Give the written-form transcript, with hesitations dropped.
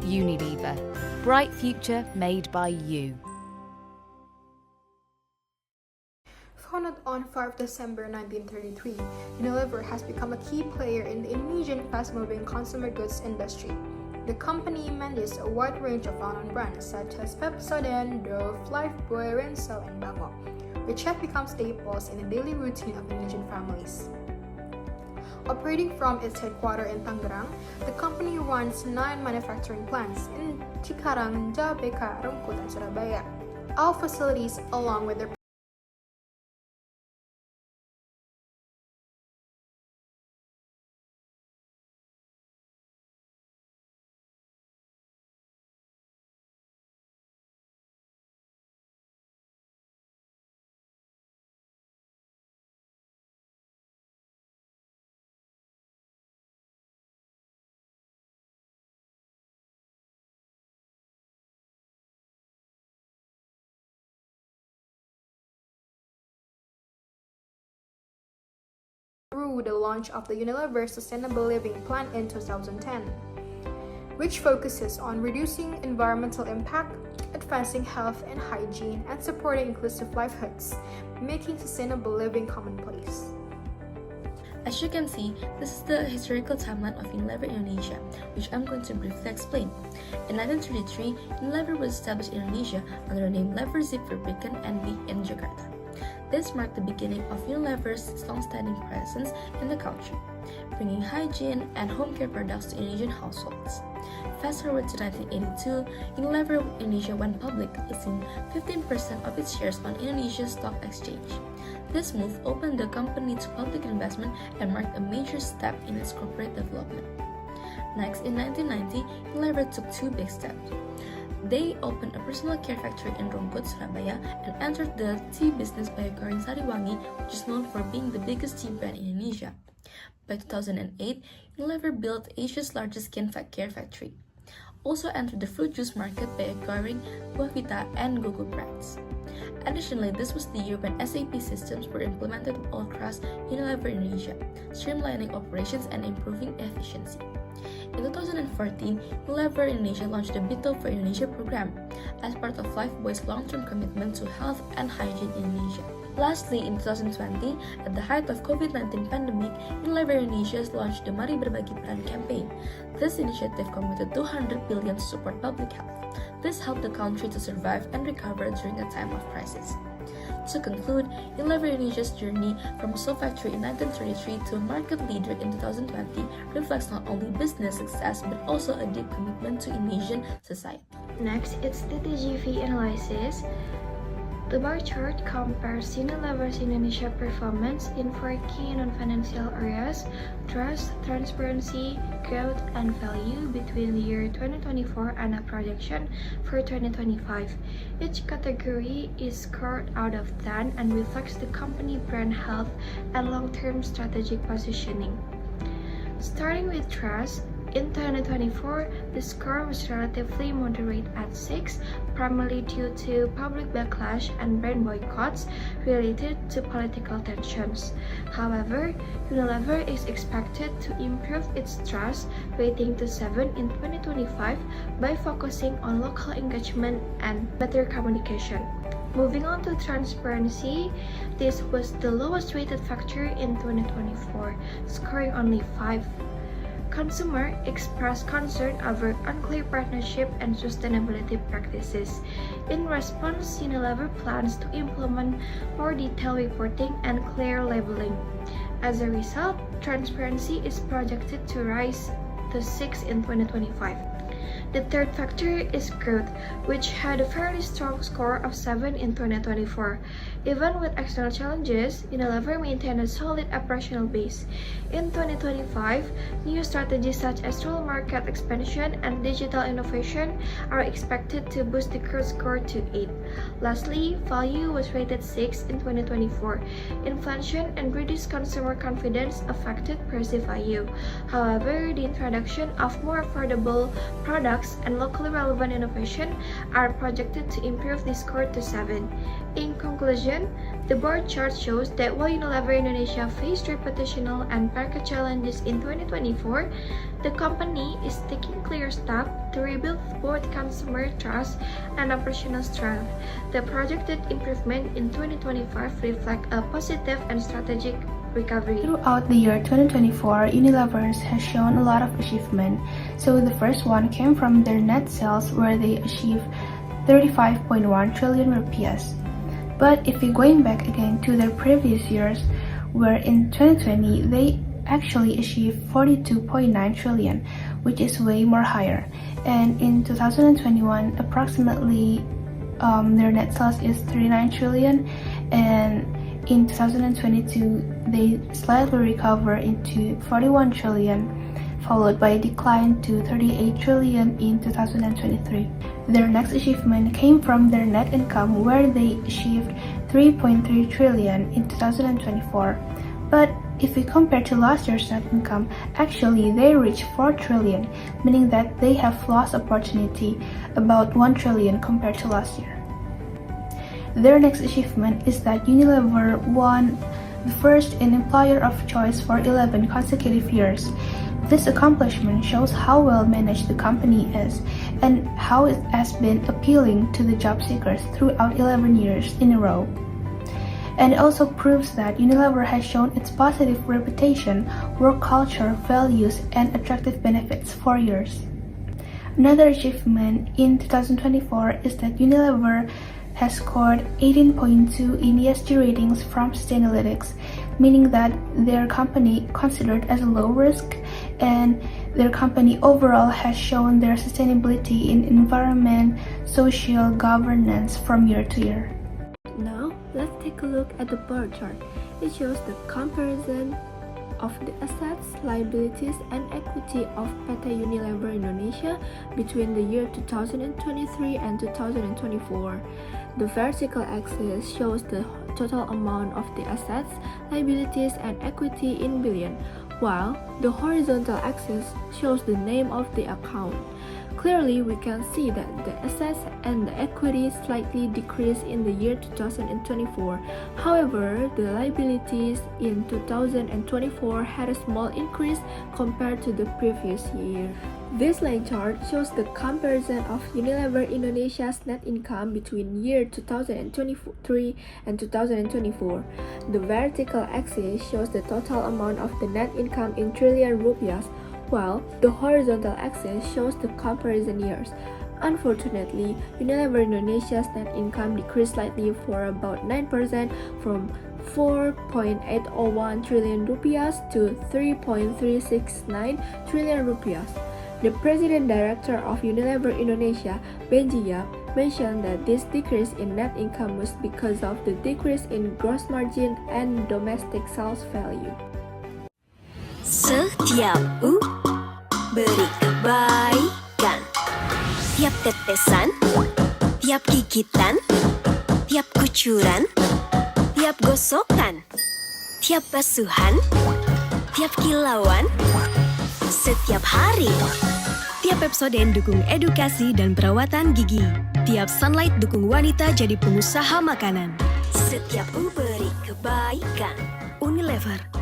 Unilever. Bright future made by you. Founded on 5 December 1933, Unilever has become a key player in the Indonesian fast-moving consumer goods industry. The company manages a wide range of well-known brands such as Pepsodent, Dove, Lifebuoy, Rinsel, and Bango, which have become staples in the daily routine of Indonesian families. Operating from its headquarters in Tangerang, the company runs 9 manufacturing plants in Cikarang, Jabeka, Rungkut, and Surabaya. All facilities, along with their through the launch of the Unilever Sustainable Living Plan in 2010, which focuses on reducing environmental impact, advancing health and hygiene, and supporting inclusive livelihoods, making sustainable living commonplace. As you can see, this is the historical timeline of Unilever Indonesia, which I'm going to briefly explain. In 1933, Unilever was established in Indonesia under the name Lever Fabriken NV in Jakarta. This marked the beginning of Unilever's long-standing presence in the country, bringing hygiene and home care products to Indonesian households. Fast forward to 1982, Unilever Indonesia went public, listing 15% of its shares on Indonesia's stock exchange. This move opened the company to public investment and marked a major step in its corporate development. Next, in 1990, Unilever took 2 big steps. They opened a personal care factory in Rungkut, Surabaya, and entered the tea business by acquiring Sariwangi, which is known for being the biggest tea brand in Indonesia. By 2008, Unilever built Asia's largest skin care factory. Also entered the fruit juice market by acquiring Buahvita and Gogo brands. Additionally, this was the year when SAP systems were implemented all across Unilever Indonesia, streamlining operations and improving efficiency. In 2014, Unilever Indonesia launched the Beetle for Indonesia program as part of Lifebuoy's long-term commitment to health and hygiene in Indonesia. Lastly, in 2020, at the height of COVID-19 pandemic, Unilever Indonesia launched the Mari Berbagi Peran campaign. This initiative committed 200 billion to support public health. This helped the country to survive and recover during a time of crisis. To conclude, Unilever Indonesia's journey from a sole factory in 1933 to a market leader in 2020 reflects not only business success but also a deep commitment to Indonesian society. Next, it's TTGV analysis. The bar chart compares Unilever's Indonesia performance in 4 key non-financial areas: trust, transparency, growth, and value between the year 2024 and a projection for 2025. Each category is scored out of 10 and reflects the company brand health and long-term strategic positioning. Starting with trust, in 2024, the score was relatively moderate at 6, primarily due to public backlash and brand boycotts related to political tensions. However, Unilever is expected to improve its trust rating to 7 in 2025 by focusing on local engagement and better communication. Moving on to transparency, this was the lowest rated factor in 2024, scoring only 5. Consumers expressed concern over unclear partnership and sustainability practices. In response, Unilever plans to implement more detailed reporting and clear labeling. As a result, transparency is projected to rise to 6 in 2025. The third factor is growth, which had a fairly strong score of 7 in 2024. Even with external challenges, Unilever maintained a solid operational base. In 2025, new strategies such as rural market expansion and digital innovation are expected to boost the growth score to 8. Lastly, value was rated 6 in 2024. Inflation and reduced consumer confidence affected perceived value. However, the introduction of more affordable products and locally relevant innovation are projected to improve the score to 7. In conclusion, conclusion, the bar chart shows that while Unilever Indonesia faced reputational and market challenges in 2024, the company is taking clear steps to rebuild both consumer trust and operational strength. The projected improvement in 2025 reflect a positive and strategic recovery. Throughout the year 2024, Unilever has shown a lot of achievement. So the first one came from their net sales, where they achieved 35.1 trillion rupiahs. But if we're going back again to their previous years, where in 2020 they actually achieved 42.9 trillion, which is way more higher. And in 2021, approximately their net sales is 39 trillion, and in 2022 they slightly recover into 41 trillion, followed by a decline to 38 trillion in 2023. Their next achievement came from their net income, where they achieved 3.3 trillion in 2024. But if we compare to last year's net income, actually they reached 4 trillion, meaning that they have lost opportunity about 1 trillion compared to last year. Their next achievement is that Unilever won the first in Employer of Choice for 11 consecutive years. This accomplishment shows how well managed the company is and how it has been appealing to the job seekers throughout 11 years in a row. And it also proves that Unilever has shown its positive reputation, work culture, values, and attractive benefits for years. Another achievement in 2024 is that Unilever has scored 18.2 in ESG ratings from Sustainalytics, meaning that their company considered as a low risk, and their company overall has shown their sustainability in environment, social governance from year to year. Now, let's take a look at the bar chart. It shows the comparison of the assets, liabilities, and equity of PT Unilever Indonesia between the year 2023 and 2024. The vertical axis shows the total amount of the assets, liabilities, and equity in billion, while the horizontal axis shows the name of the account. Clearly, we can see that the assets and the equity slightly decreased in the year 2024. However, the liabilities in 2024 had a small increase compared to the previous year. This line chart shows the comparison of Unilever Indonesia's net income between year 2023 and 2024. The vertical axis shows the total amount of the net income in trillion rupiahs, while the horizontal axis shows the comparison years. Unfortunately, Unilever Indonesia's net income decreased slightly for about 9% from 4.801 trillion rupiahs to 3.369 trillion rupiahs. The President Director of Unilever Indonesia, Benji Yap, mentioned that this decrease in net income was because of the decrease in gross margin and domestic sales value. Setiap beri kebaikan. Tiap tetesan, tiap gigitan, tiap kucuran, tiap gosokan, tiap basuhan, tiap kilauan, setiap hari. Tiap episode dukung edukasi dan perawatan gigi. Tiap sunlight dukung wanita jadi pengusaha makanan. Setiap beri kebaikan. Unilever.